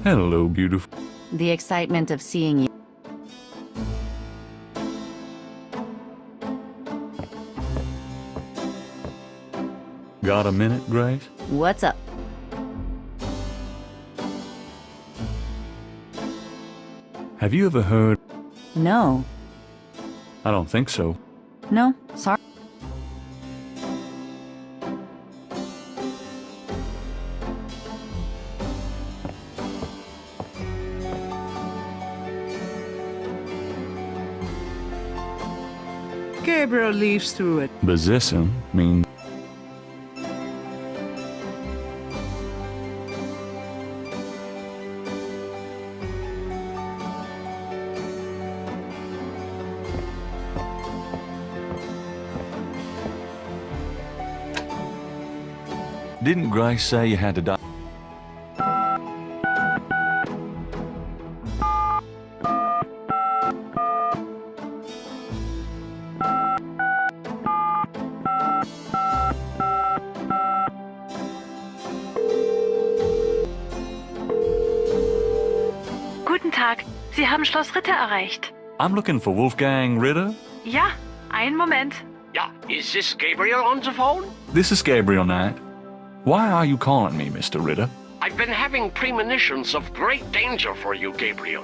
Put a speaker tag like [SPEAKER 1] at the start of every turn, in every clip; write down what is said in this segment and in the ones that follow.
[SPEAKER 1] Hello, beautiful.
[SPEAKER 2] The excitement of seeing you.
[SPEAKER 1] Got a minute, Grace?
[SPEAKER 2] What's up?
[SPEAKER 1] Have you ever heard?
[SPEAKER 2] No.
[SPEAKER 1] I don't think so.
[SPEAKER 2] No, sorry.
[SPEAKER 3] Gabriel leaves through it.
[SPEAKER 1] Besessen means Didn't Grace say you had to die?
[SPEAKER 4] Guten Tag, Sie haben Schloss Ritter erreicht.
[SPEAKER 1] I'm looking for Wolfgang Ritter.
[SPEAKER 4] Ja, einen Moment.
[SPEAKER 5] Yeah, is this Gabriel on the phone?
[SPEAKER 1] This is Gabriel Knight. Why are you calling me, Mr. Ritter?
[SPEAKER 5] I've been having premonitions of great danger for you, Gabriel.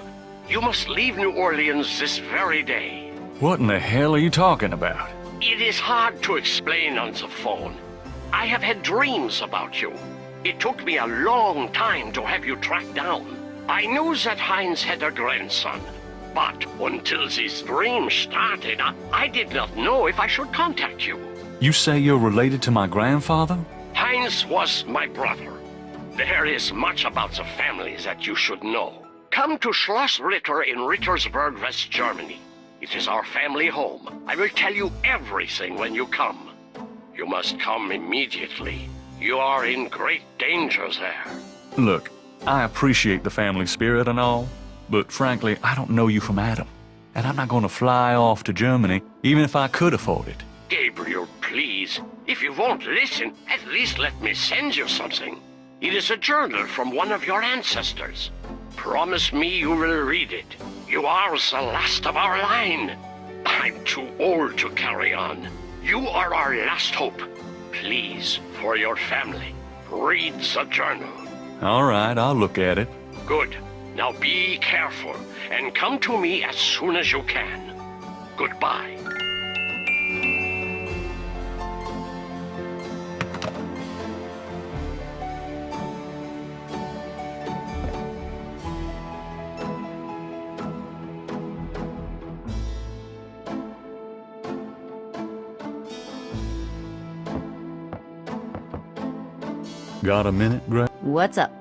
[SPEAKER 5] You must leave New Orleans this very day.
[SPEAKER 1] What in the hell are you talking about?
[SPEAKER 5] It is hard to explain on the phone. I have had dreams about you. It took me a long time to have you tracked down. I knew that Heinz had a grandson, but until these dreams started, I did not know if I should contact you.
[SPEAKER 1] You say you're related to my grandfather?
[SPEAKER 5] Heinz was my brother. There is much about the family that you should know. Come to Schloss Ritter in Rittersberg, West Germany. It is our family home. I will tell you everything when you come. You must come immediately. You are in great danger there.
[SPEAKER 1] Look, I appreciate the family spirit and all, but frankly, I don't know you from Adam. And I'm not going to fly off to Germany, even if I could afford it.
[SPEAKER 5] Gabriel, please. If you won't listen, at least let me send you something. It is a journal from one of your ancestors. Promise me you will read it. You are the last of our line. I'm too old to carry on. You are our last hope. Please, for your family, read the journal.
[SPEAKER 1] All right, I'll look at it.
[SPEAKER 5] Good. Now be careful, and come to me as soon as you can. Goodbye.
[SPEAKER 1] Got a minute, Greg?
[SPEAKER 2] What's up?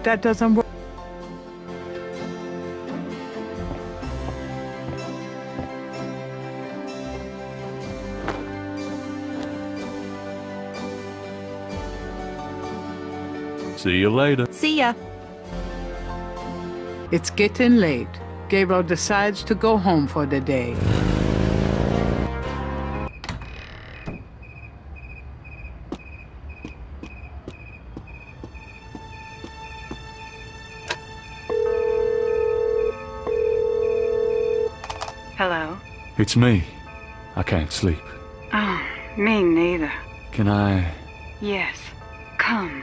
[SPEAKER 3] That doesn't work.
[SPEAKER 1] See you later.
[SPEAKER 2] See ya.
[SPEAKER 3] It's getting late. Gabriel decides to go home for the day.
[SPEAKER 4] Hello?
[SPEAKER 1] It's me. I can't sleep.
[SPEAKER 4] Oh, me neither.
[SPEAKER 1] Can I...
[SPEAKER 4] Yes. Come.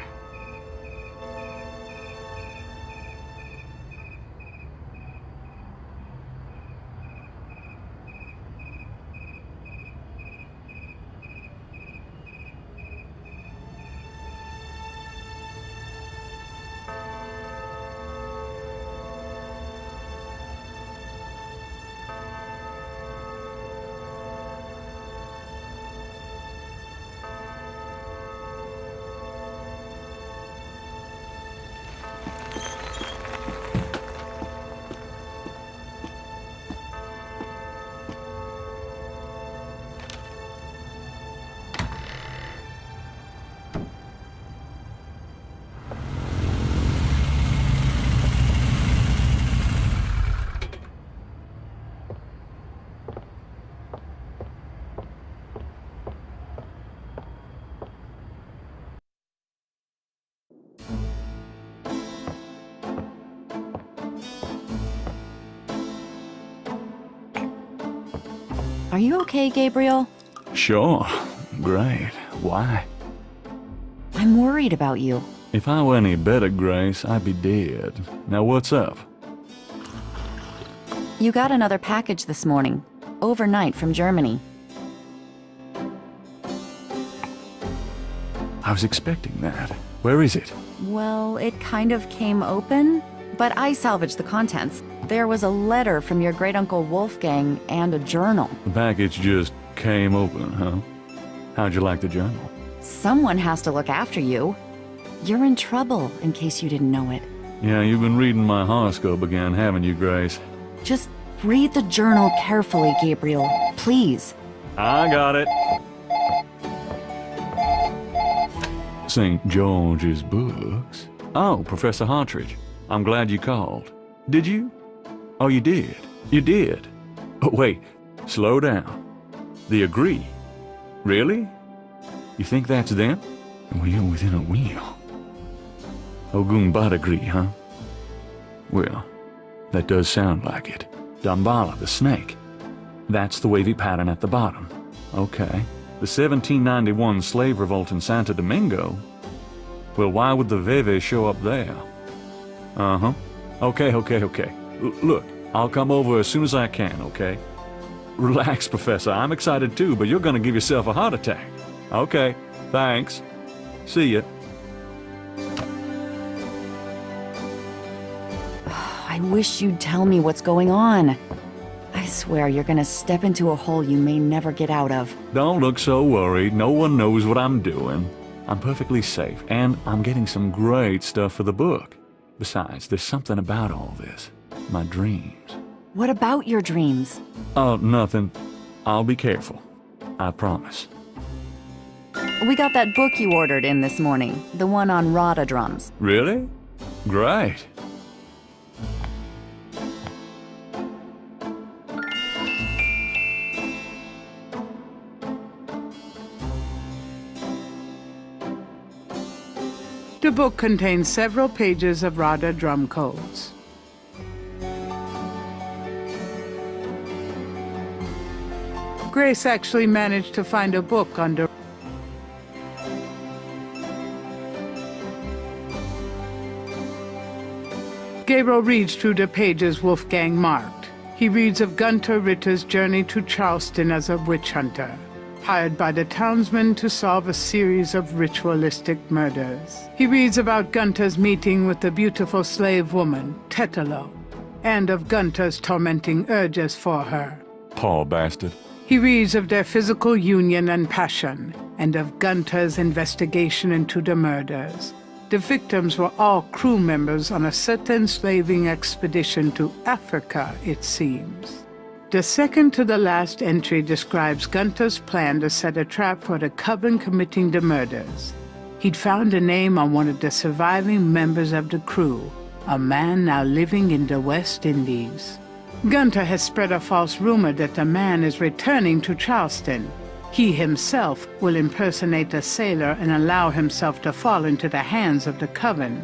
[SPEAKER 2] Are you okay, Gabriel?
[SPEAKER 1] Sure. Great. Why?
[SPEAKER 2] I'm worried about you.
[SPEAKER 1] If I were any better, Grace, I'd be dead. Now what's up?
[SPEAKER 2] You got another package this morning, overnight from Germany.
[SPEAKER 1] I was expecting that. Where is it?
[SPEAKER 2] Well, it kind of came open, but I salvaged the contents. There was a letter from your great-uncle Wolfgang and a journal.
[SPEAKER 1] The package just came open, huh? How'd you like the journal?
[SPEAKER 2] Someone has to look after you. You're in trouble, in case you didn't know it.
[SPEAKER 1] Yeah, you've been reading my horoscope again, haven't you, Grace?
[SPEAKER 2] Just read the journal carefully, Gabriel. Please.
[SPEAKER 1] I got it. St. George's Books. Oh, Professor Hartridge. I'm glad you called. Did you? Oh, you did. You did. Oh, wait. Slow down. The Agree. Really? You think that's them? Wheel within a wheel. Ogun Badagri, huh? Well, that does sound like it. Dambala, the snake. That's the wavy pattern at the bottom. Okay. The 1791 slave revolt in Santo Domingo? Well, why would the Veve show up there? Uh-huh. Okay. Look, I'll come over as soon as I can, okay? Relax, Professor. I'm excited too, but you're gonna give yourself a heart attack. Okay, thanks. See ya.
[SPEAKER 2] I wish you'd tell me what's going on. I swear you're gonna step into a hole you may never get out of.
[SPEAKER 1] Don't look so worried. No one knows what I'm doing. I'm perfectly safe, and I'm getting some great stuff for the book. Besides, there's something about all this. My dreams.
[SPEAKER 2] What about your dreams?
[SPEAKER 1] Oh, nothing. I'll be careful. I promise.
[SPEAKER 2] We got that book you ordered in this morning, the one on Rada drums.
[SPEAKER 1] Really? Great.
[SPEAKER 3] The book contains several pages of Rada drum codes. Grace actually managed to find a book under Gabriel reads through the pages Wolfgang marked. He reads of Gunter Ritter's journey to Charleston as a witch hunter, hired by the townsmen to solve a series of ritualistic murders. He reads about Gunter's meeting with the beautiful slave woman, Tetelo, and of Gunter's tormenting urges for her.
[SPEAKER 1] Poor bastard.
[SPEAKER 3] He reads of their physical union and passion, and of Gunter's investigation into the murders. The victims were all crew members on a certain slaving expedition to Africa, it seems. The second to the last entry describes Gunter's plan to set a trap for the coven committing the murders. He'd found a name on one of the surviving members of the crew, a man now living in the West Indies. Gunter has spread a false rumor that the man is returning to Charleston. He himself will impersonate a sailor and allow himself to fall into the hands of the coven.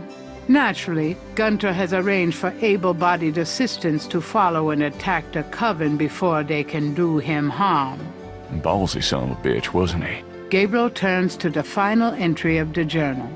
[SPEAKER 3] Naturally, Gunter has arranged for able-bodied assistants to follow and attack the coven before they can do him harm.
[SPEAKER 1] Ballsy son of a bitch, wasn't he?
[SPEAKER 3] Gabriel turns to the final entry of the journal.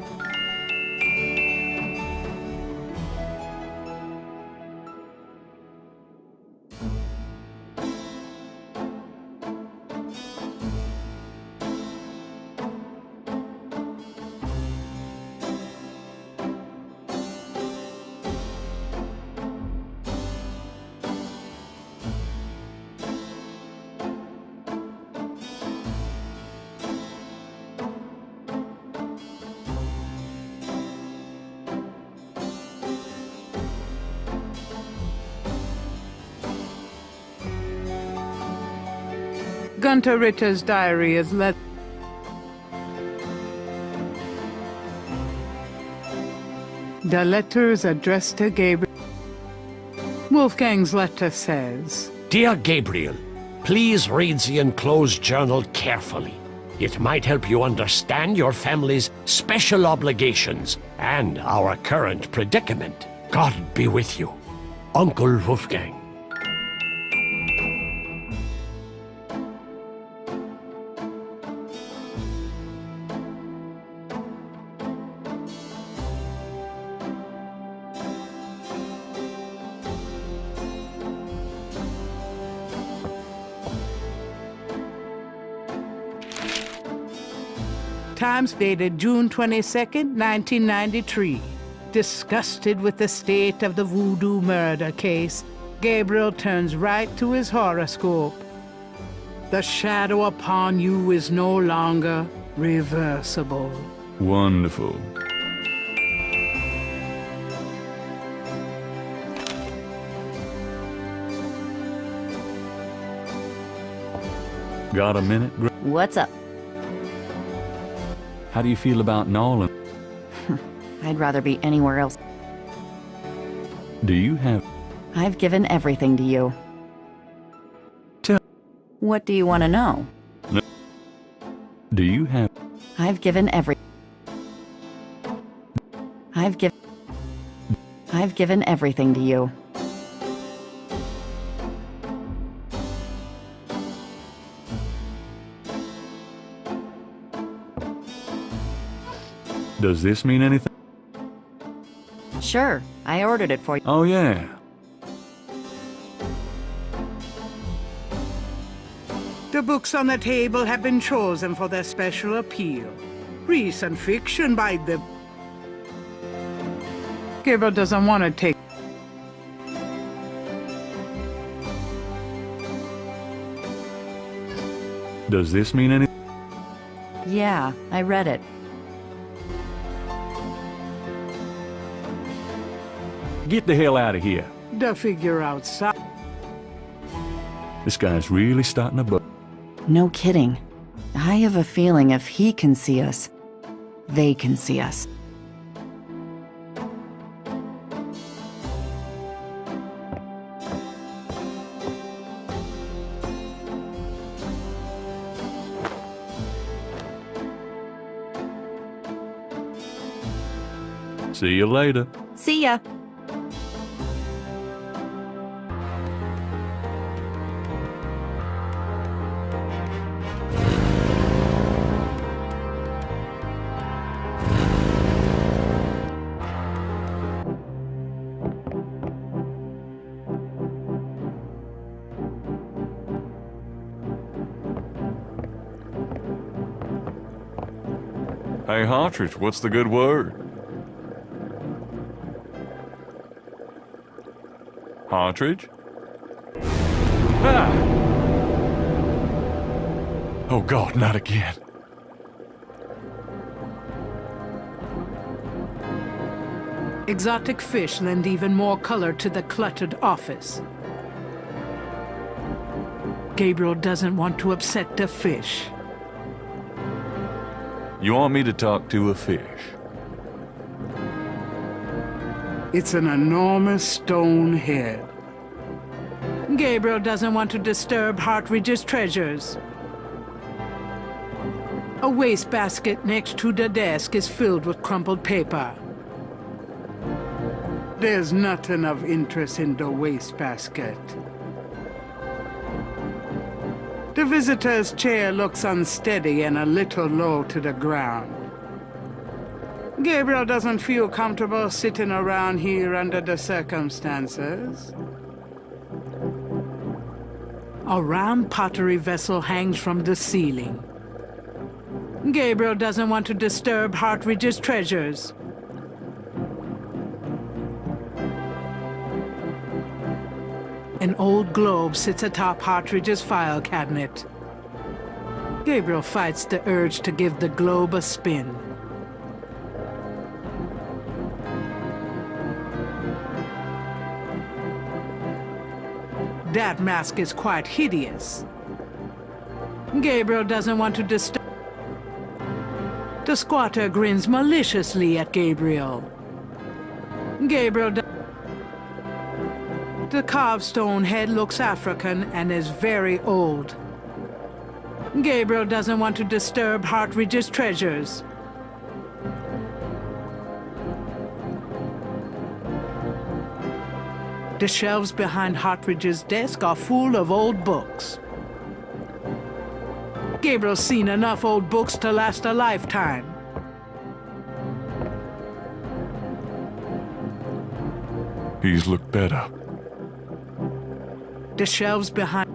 [SPEAKER 3] Gunter Ritter's diary is led. The letter is addressed to Gabriel. Wolfgang's letter says,
[SPEAKER 5] Dear Gabriel, please read the enclosed journal carefully. It might help you understand your family's special obligations and our current predicament. God be with you. Uncle Wolfgang.
[SPEAKER 3] Times dated June 22nd, 1993. Disgusted with the state of the voodoo murder case, Gabriel turns right to his horoscope. The shadow upon you is no longer reversible.
[SPEAKER 1] Wonderful. Got a minute?
[SPEAKER 2] What's up?
[SPEAKER 1] How do you feel about Nolan?
[SPEAKER 2] I'd rather be anywhere else.
[SPEAKER 1] Do you have...
[SPEAKER 2] I've given everything to you.
[SPEAKER 1] Tell...
[SPEAKER 2] What do you want to know?
[SPEAKER 1] Do you have...
[SPEAKER 2] I've given I've given everything to you.
[SPEAKER 1] Does this mean anything?
[SPEAKER 2] Sure, I ordered it for you.
[SPEAKER 1] Oh, yeah.
[SPEAKER 3] The books on the table have been chosen for their special appeal. Recent fiction by the... Gabriel doesn't want to take...
[SPEAKER 1] Does this mean anything?
[SPEAKER 2] Yeah, I read it.
[SPEAKER 1] Get the hell out of here.
[SPEAKER 3] The figure outside.
[SPEAKER 1] This guy's really starting to bug.
[SPEAKER 2] No kidding. I have a feeling if he can see us, they can see us.
[SPEAKER 1] See you later.
[SPEAKER 2] See ya.
[SPEAKER 1] Hey, Hartridge, what's the good word? Hartridge? Ah! Oh, God, not again.
[SPEAKER 3] Exotic fish lend even more color to the cluttered office. Gabriel doesn't want to upset the fish.
[SPEAKER 1] You want me to talk to a fish?
[SPEAKER 3] It's an enormous stone head. Gabriel doesn't want to disturb Hartridge's treasures. A wastebasket next to the desk is filled with crumpled paper. There's nothing of interest in the wastebasket. The visitor's chair looks unsteady and a little low to the ground. Gabriel doesn't feel comfortable sitting around here under the circumstances. A round pottery vessel hangs from the ceiling. Gabriel doesn't want to disturb Hartridge's treasures. An old globe sits atop Hartridge's file cabinet. Gabriel fights the urge to give the globe a spin. That mask is quite hideous. Gabriel doesn't want to disturb. The squatter grins maliciously at Gabriel. The carved stone head looks African and is very old. Gabriel doesn't want to disturb Hartridge's treasures. The shelves behind Hartridge's desk are full of old books. Gabriel's seen enough old books to last a lifetime.
[SPEAKER 1] He's looked better.
[SPEAKER 3] The shelves behind...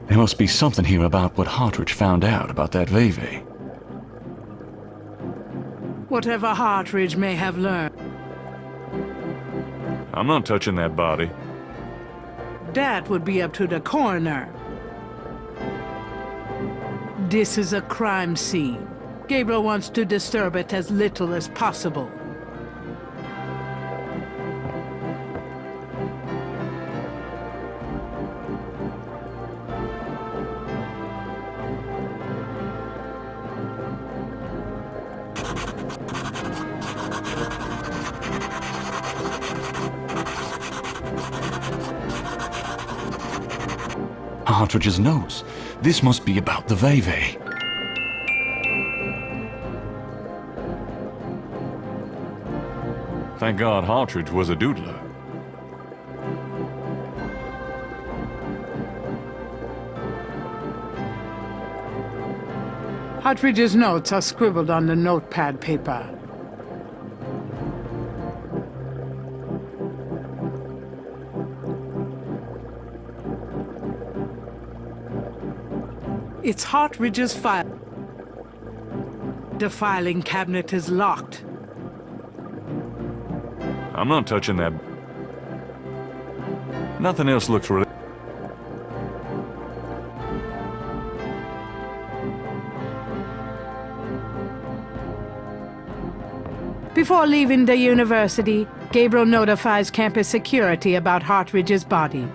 [SPEAKER 1] Am must be something here about what Hartridge found out about that Veve.
[SPEAKER 3] Whatever Hartridge may have learned,
[SPEAKER 1] I'm not touching that body.
[SPEAKER 3] that would be up to the coroner. This is a crime scene. Gabriel wants to disturb it as little as possible.
[SPEAKER 1] Hartridge's notes. This must be about the Veve. Thank God Hartridge was a doodler.
[SPEAKER 3] Hartridge's notes are scribbled on the notepad paper. It's Hartridge's file. The filing cabinet is locked.
[SPEAKER 1] I'm not touching that. Nothing else looks really...
[SPEAKER 3] Before leaving the university, Gabriel notifies campus security about Hartridge's body.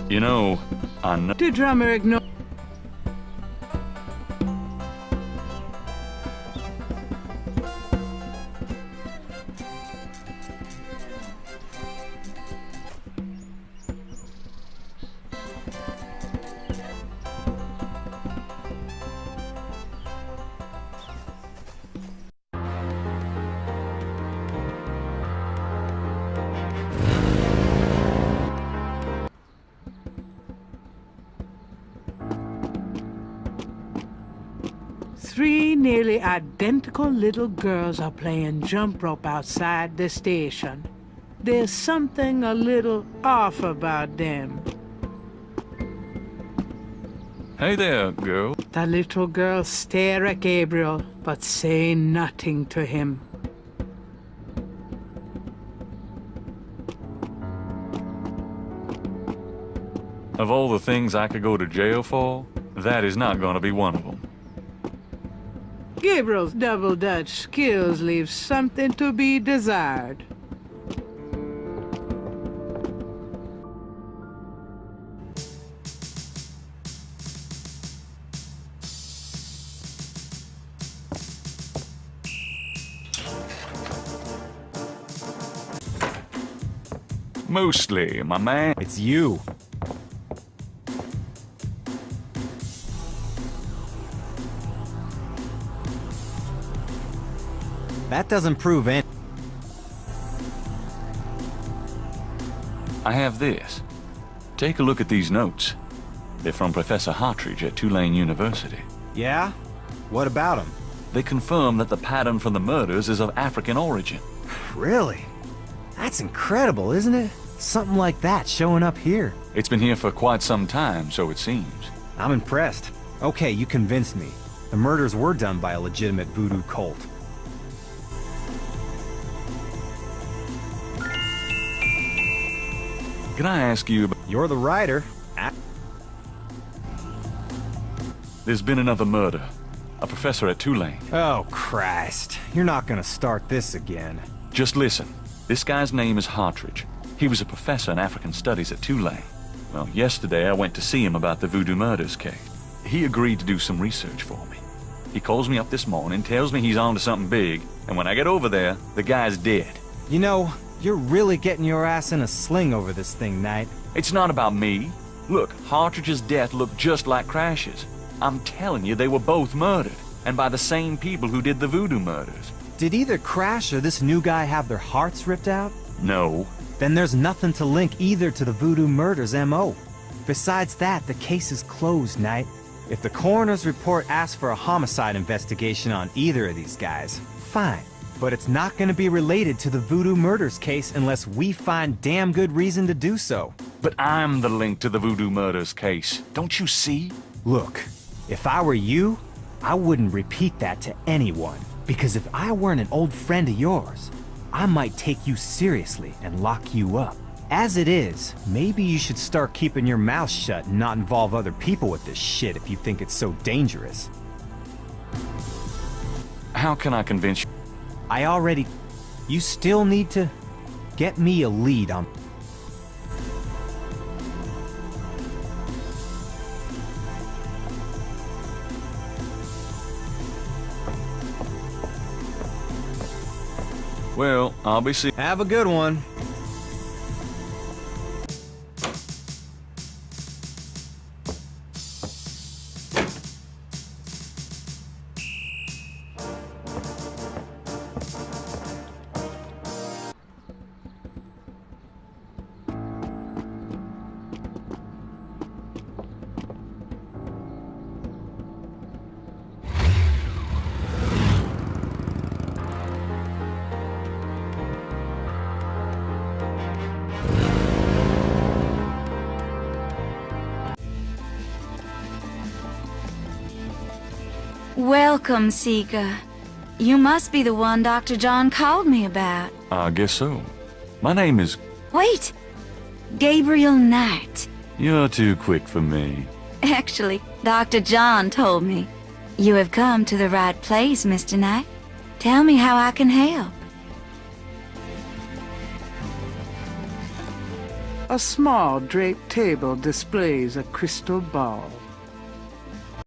[SPEAKER 1] You know, I know...
[SPEAKER 3] The drummer ignores. Three nearly identical little girls are playing jump rope outside the station. There's something a little off about them.
[SPEAKER 1] Hey there, girl.
[SPEAKER 3] The little girls stare at Gabriel, but say nothing to him.
[SPEAKER 1] Of all the things I could go to jail for, that is not going to be one of them.
[SPEAKER 3] Gabriel's double Dutch skills leave something to be desired.
[SPEAKER 1] Mostly, my man.
[SPEAKER 6] It's you. That doesn't prove anything.
[SPEAKER 1] I have this. Take a look at these notes. They're from Professor Hartridge at Tulane University.
[SPEAKER 6] Yeah? What about him?
[SPEAKER 1] They confirm that the pattern for the murders is of African origin.
[SPEAKER 6] Really? That's incredible, isn't it? Something like that showing up here.
[SPEAKER 1] It's been here for quite some time, so it seems.
[SPEAKER 6] I'm impressed. Okay, you convinced me. The murders were done by a legitimate voodoo cult.
[SPEAKER 1] Can I ask you about...
[SPEAKER 6] You're the writer.
[SPEAKER 1] There's been another murder. A professor at Tulane.
[SPEAKER 6] Oh, Christ. You're not gonna start this again.
[SPEAKER 1] Just listen. This guy's name is Hartridge. He was a professor in African studies at Tulane. Well, yesterday I went to see him about the voodoo murders case. He agreed to do some research for me. He calls me up this morning, tells me he's on to something big, and when I get over there, the guy's dead.
[SPEAKER 6] You know, you're really getting your ass in a sling over this thing, Knight.
[SPEAKER 1] It's not about me. Look, Hartridge's death looked just like Crash's. I'm telling you, they were both murdered, and by the same people who did the voodoo murders.
[SPEAKER 6] Did either Crash or this new guy have their hearts ripped out?
[SPEAKER 1] No.
[SPEAKER 6] Then there's nothing to link either to the Voodoo Murders MO. Besides that, the case is closed, Knight. If the coroner's report asks for a homicide investigation on either of these guys, fine. But it's not gonna be related to the Voodoo Murders case unless we find damn good reason to do so.
[SPEAKER 1] But I'm the link to the Voodoo Murders case. Don't you see?
[SPEAKER 6] Look, if I were you, I wouldn't repeat that to anyone. Because if I weren't an old friend of yours, I might take you seriously and lock you up. As it is, maybe you should start keeping your mouth shut and not involve other people with this shit if you think it's so dangerous.
[SPEAKER 1] How can I convince you?
[SPEAKER 6] You still need to get me a lead on...
[SPEAKER 1] Well, I'll be seeing...
[SPEAKER 6] Have a good one.
[SPEAKER 7] Welcome, Seeker. You must be the one Dr. John called me about.
[SPEAKER 1] I guess so. My name is...
[SPEAKER 7] Wait! Gabriel Knight.
[SPEAKER 1] You're too quick for me.
[SPEAKER 7] Actually, Dr. John told me. You have come to the right place, Mr. Knight. Tell me how I can help.
[SPEAKER 3] A small draped table displays a crystal ball.